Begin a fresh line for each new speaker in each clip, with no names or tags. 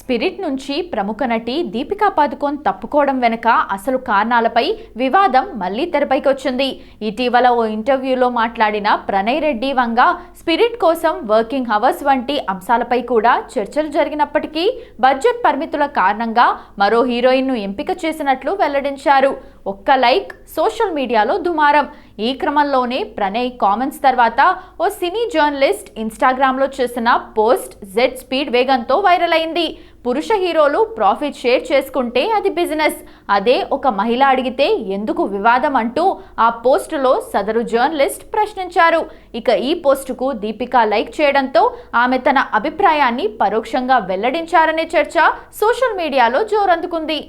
Spirit నుంచి ప్రముఖ నటి దీపికా పదుకోన్ తప్పుకోవడం వెనుక అసలు కారణాలపై వివాదం మళ్లీ తెరపైకి వచ్చింది. ఇటీవల ఓ ఇంటర్వ్యూలో మాట్లాడిన ప్రణయ్ రెడ్డి వంగ స్పిరిట్ కోసం వర్కింగ్ అవర్స్ వంటి అంశాలపై కూడా చర్చలు జరిగినప్పటికీ బడ్జెట్ పరిమితుల కారణంగా మరో హీరోయిన్ను ఎంపిక చేసినట్లు వెల్లడించారు. ఒక్క లైక్ సోషల్ మీడియాలో దుమారం. ఈ క్రమంలోనే ప్రణయ్ కామెంట్స్ తర్వాత ఓ సినీ జర్నలిస్ట్ ఇన్స్టాగ్రామ్లో చేసిన పోస్ట్ జెడ్ స్పీడ్ వేగంతో వైరల్ అయింది. పురుష హీరోలు ప్రాఫిట్ షేర్ చేసుకుంటే అది బిజినెస్, అదే ఒక మహిళ అడిగితే ఎందుకు వివాదం అంటూ ఆ పోస్టులో సదరు జర్నలిస్ట్ ప్రశ్నించారు. ఇక ఈ పోస్టుకు దీపిక లైక్ చేయడంతో ఆమె తన అభిప్రాయాన్ని పరోక్షంగా వెల్లడించారనే చర్చ సోషల్ మీడియాలో జోరందుకుంది.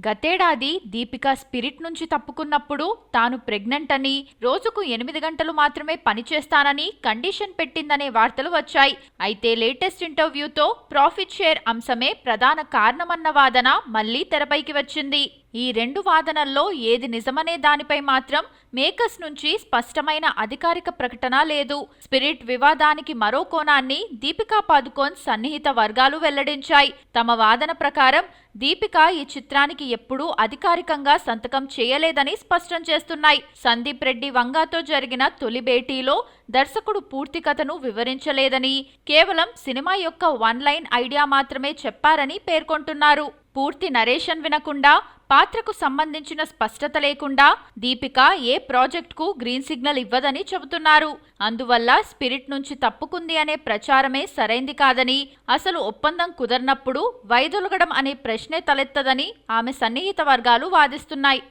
గతేడాది దీపిక స్పిరిట్ నుంచి తప్పుకున్నప్పుడు తాను ప్రెగ్నెంట్ అని, రోజుకు 8 గంటలు మాత్రమే పనిచేస్తానని కండిషన్ పెట్టిందనే వార్తలు వచ్చాయి. అయితే లేటెస్ట్ ఇంటర్వ్యూతో ప్రాఫిట్ షేర్ అంశమే ప్రధాన కారణమన్న వాదన మళ్లీ తెరపైకి వచ్చింది. ఈ రెండు వాదనల్లో ఏది నిజమనే దానిపై మాత్రం మేకర్స్ నుంచి స్పష్టమైన అధికారిక ప్రకటన లేదు. స్పిరిట్ వివాదానికి మరో కోణాన్ని దీపికా పదుకోన్ సన్నిహిత వర్గాలు వెల్లడించాయి. తమ వాదన ప్రకారం దీపిక ఈ చిత్రానికి ఎప్పుడూ అధికారికంగా సంతకం చేయలేదని స్పష్టం చేస్తున్నాయి. సందీప్ రెడ్డి వంగాతో జరిగిన తొలి భేటీలో దర్శకుడు పూర్తి కథను వివరించలేదని, కేవలం సినిమా యొక్క వన్ లైన్ ఐడియా మాత్రమే చెప్పారని పేర్కొంటున్నారు. పూర్తి నరేషన్ వినకుండా, పాత్రకు సంబంధించిన స్పష్టత లేకుండా దీపిక ఏ ప్రాజెక్టుకు గ్రీన్ సిగ్నల్ ఇవ్వదని చెబుతున్నారు. అందువల్ల స్పిరిట్ నుంచి తప్పుకుంది అనే ప్రచారమే సరైంది కాదని, అసలు ఒప్పందం కుదరనప్పుడు వైదొలగడం అనే ప్రశ్నే తలెత్తదని ఆమె సన్నిహిత వర్గాలు వాదిస్తున్నాయి.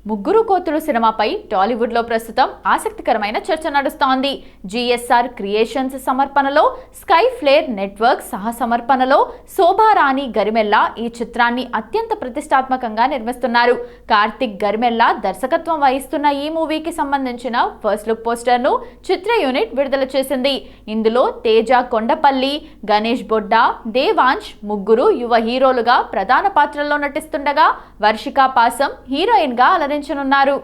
ముగ్గురు కోతులు సినిమాపై టాలీవుడ్లో ప్రస్తుతం ఆసక్తికరమైన చర్చ నడుస్తోంది. జిఎస్ఆర్ క్రియేషన్స్ సమర్పణలో, స్కై ఫ్లేర్ నెట్వర్క్ సహ సమర్పణలో శోభారాణి గరిమెల్లా ఈ చిత్రాన్ని అత్యంత ప్రతిష్టాత్మకంగా నిర్మిస్తున్నారు. కార్తిక్ గరిమెల్లా దర్శకత్వం వహిస్తున్న ఈ మూవీకి సంబంధించిన ఫస్ట్ లుక్ పోస్టర్ను చిత్ర యూనిట్ విడుదల చేసింది. ఇందులో తేజ కొండపల్లి, గణేష్ బొడ్డా, దేవాంశ్ ముగ్గురు యువ హీరోలుగా ప్రధాన పాత్రల్లో నటిస్తుండగా వర్షికా పాసం హీరోయిన్ గా అలరించనున్నారు.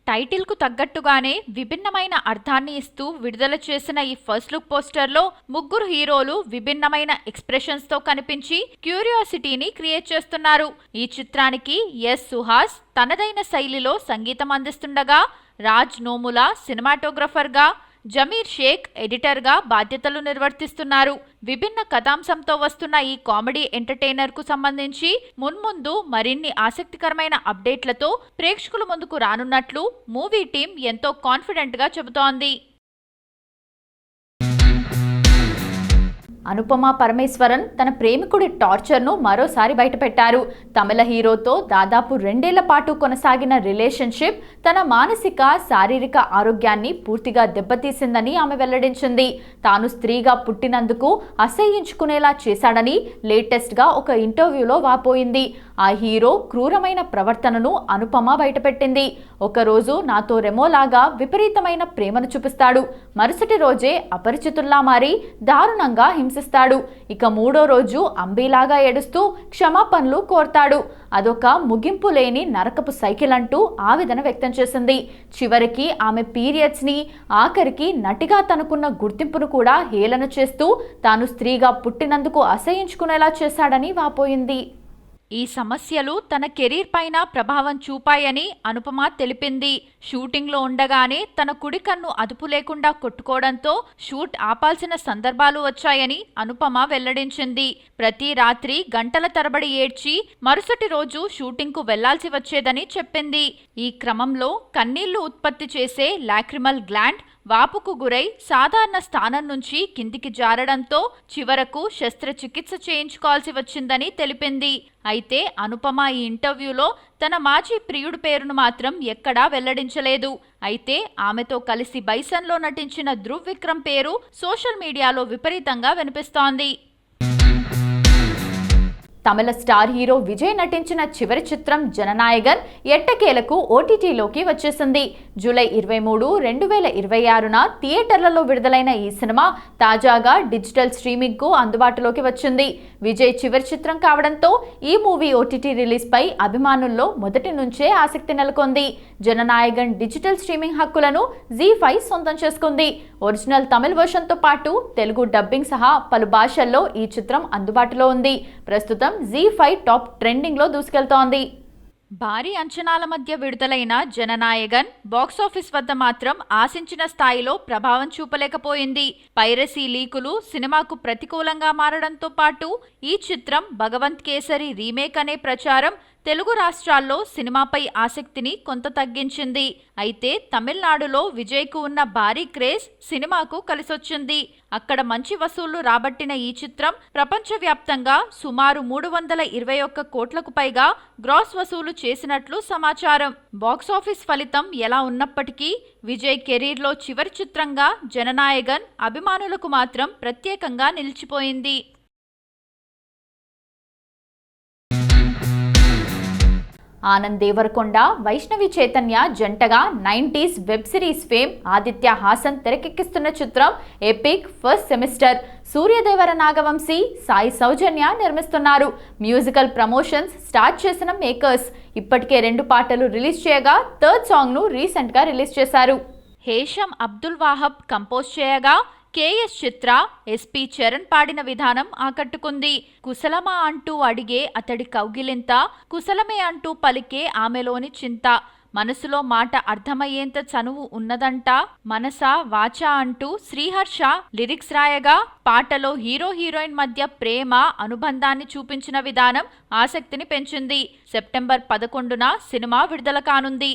టైటిల్ కు తగ్గట్టుగానే విభిన్నమైన అర్థాన్ని ఇస్తూ విడుదల చేసిన ఈ ఫస్ట్ లుక్ పోస్టర్లో ముగ్గురు హీరోలు విభిన్నమైన ఎక్స్ప్రెషన్స్ తో కనిపించి క్యూరియాసిటీని క్రియేట్ చేస్తున్నారు. ఈ చిత్రానికి ఎస్ సుహాస్ తనదైన శైలిలో సంగీతం అందిస్తుండగా, రాజ్ నోముల సినిమాటోగ్రఫర్ గా, జమీర్ షేక్ ఎడిటర్గా బాధ్యతలు నిర్వర్తిస్తున్నారు. విభిన్న కథాంశంతో వస్తున్న ఈ కామెడీ ఎంటర్టైనర్కు సంబంధించి మున్ముందు మరిన్ని ఆసక్తికరమైన అప్డేట్లతో ప్రేక్షకుల ముందుకు రానున్నట్లు మూవీ టీం ఎంతో కాన్ఫిడెంట్గా చెబుతోంది. అనుపమ పరమేశ్వరన్ తన ప్రేమికుడి టార్చర్ను మరోసారి బయటపెట్టారు. తమిళ హీరోతో దాదాపు 2 ఏళ్ల పాటు కొనసాగిన రిలేషన్షిప్ తన మానసిక, శారీరక ఆరోగ్యాన్ని పూర్తిగా దెబ్బతీసిందని ఆమె వెల్లడించింది. తాను స్త్రీగా పుట్టినందుకు అసహ్యించుకునేలా చేశాడని లేటెస్ట్గా ఒక ఇంటర్వ్యూలో వాపోయింది. ఆ హీరో క్రూరమైన ప్రవర్తనను అనుపమ బయటపెట్టింది. ఒకరోజు నాతో రెమోలాగా విపరీతమైన ప్రేమను చూపిస్తాడు, మరుసటి రోజే అపరిచితుల్లా మారి దారుణంగా హింసిస్తాడు. ఇక మూడో రోజు అంబీలాగా ఏడుస్తూ క్షమాపణలు కోరతాడు. అదొక ముగింపు లేని నరకపు సైకిల్ అంటూ ఆవేదన వ్యక్తం చేసింది. చివరికి ఆమె పీరియడ్స్ని, ఆఖరికి నటిగా తనకున్న గుర్తింపును కూడా హేళన చేస్తూ తాను స్త్రీగా పుట్టినందుకు అసహ్యించుకునేలా చేశాడని వాపోయింది. ఈ సమస్యలు తన కెరీర్ పైన ప్రభావం చూపాయని అనుపమ తెలిపింది. షూటింగ్లో ఉండగానే తన కుడి కన్ను అదుపు లేకుండా కొట్టుకోవడంతో షూట్ ఆపాల్సిన సందర్భాలు వచ్చాయని అనుపమ వెల్లడించింది. ప్రతి రాత్రి గంటల తరబడి ఏడ్చి మరుసటి రోజు షూటింగ్కు వెళ్లాల్సి వచ్చేదని చెప్పింది. ఈ క్రమంలో కన్నీళ్లు ఉత్పత్తి చేసే లాక్రిమల్ గ్లాండ్ వాపుకు గురై సాధారణ స్థానం నుంచి కిందికి జారడంతో చివరకు శస్త్రచికిత్స చేయించుకోవాల్సి వచ్చిందని తెలిపింది. అయితే అనుపమ ఈ ఇంటర్వ్యూలో తన మాజీ ప్రియుడి పేరును మాత్రం ఎక్కడా వెల్లడించలేదు. అయితే ఆమెతో కలిసి బైసన్లో నటించిన ధృవ్ విక్రమ్ పేరు సోషల్ మీడియాలో విపరీతంగా వినిపిస్తోంది. తమిళ స్టార్ హీరో విజయ్ నటించిన చివరి చిత్రం జననాయగన్ ఎట్టకేలకు ఓటీటీలోకి వచ్చేసింది. జూలై 23, 2026న థియేటర్లలో విడుదలైన ఈ సినిమా తాజాగా డిజిటల్ స్ట్రీమింగ్కు అందుబాటులోకి వచ్చింది. విజయ్ చివరి చిత్రం కావడంతో ఈ మూవీ ఓటీటీ రిలీజ్ పై అభిమానుల్లో మొదటి నుంచే ఆసక్తి నెలకొంది. జననాయగన్ డిజిటల్ స్ట్రీమింగ్ హక్కులను జీ5 సొంతం చేసుకుంది. ఒరిజినల్ తమిళ వర్షన్తో పాటు తెలుగు డబ్బింగ్ సహా పలు భాషల్లో ఈ చిత్రం అందుబాటులో ఉంది. ప్రస్తుతం జీ5 టాప్ ట్రెండింగ్ లో దూసుకెళ్తోంది. భారీ అంచనాల మధ్య విడుదలైన జననాయగన్ బాక్సాఫీస్ వద్ద మాత్రం ఆశించిన స్థాయిలో ప్రభావం చూపలేకపోయింది. పైరసీ లీకులు సినిమాకు ప్రతికూలంగా మారడంతో పాటు ఈ చిత్రం భగవంత్ కేసరి రీమేక్ అనే ప్రచారం తెలుగు రాష్ట్రాల్లో సినిమాపై ఆసక్తిని కొంత తగ్గించింది. అయితే తమిళనాడులో విజయ్కు ఉన్న భారీ క్రేజ్ సినిమాకు కలిసొచ్చింది. అక్కడ మంచి వసూళ్లు రాబట్టిన ఈ చిత్రం ప్రపంచవ్యాప్తంగా సుమారు 321 కోట్లకు పైగా గ్రాస్ వసూలు చేసినట్లు సమాచారం. బాక్సాఫీస్ ఫలితం ఎలా ఉన్నప్పటికీ విజయ్ కెరీర్లో చివరి చిత్రంగా జననాయగన్ అభిమానులకు మాత్రం ప్రత్యేకంగా నిలిచిపోయింది. ఆనంద్ దేవరకొండ, వైష్ణవి చైతన్య జంటగా 90s web series fame Aditya Hasan తెరకెక్కిస్తున్న చిత్రం epic first semester Suryadevara Nagavamsi, Sai Soujanya నిర్మిస్తున్నారు. మ్యూజికల్ ప్రమోషన్స్ స్టార్ట్ చేసిన మేకర్స్ ఇప్పటికే 2 పాటలు రిలీజ్ చేయగా థర్డ్ సాంగ్ ను రీసెంట్ గా రిలీజ్ చేశారు. హేషం అబ్దుల్ వాహబ్ కంపోజ్ చేయగా కేఎస్ చిత్ర, ఎస్పి చరణ్ పాడిన విధానం ఆకట్టుకుంది. కుశలమా అంటూ అడిగే అతడి కౌగిలింత, కుశలమే అంటూ పలికే ఆమెలోని చింత, మనసులో మాట అర్థమయ్యేంత చనువు ఉన్నదంట, మనసా వాచా అంటూ శ్రీహర్ష లిరిక్స్ రాయగా పాటలో హీరో హీరోయిన్ మధ్య ప్రేమ అనుబంధాన్ని చూపించిన విధానం ఆసక్తిని పెంచింది. సెప్టెంబర్ 11న సినిమా విడుదల కానుంది.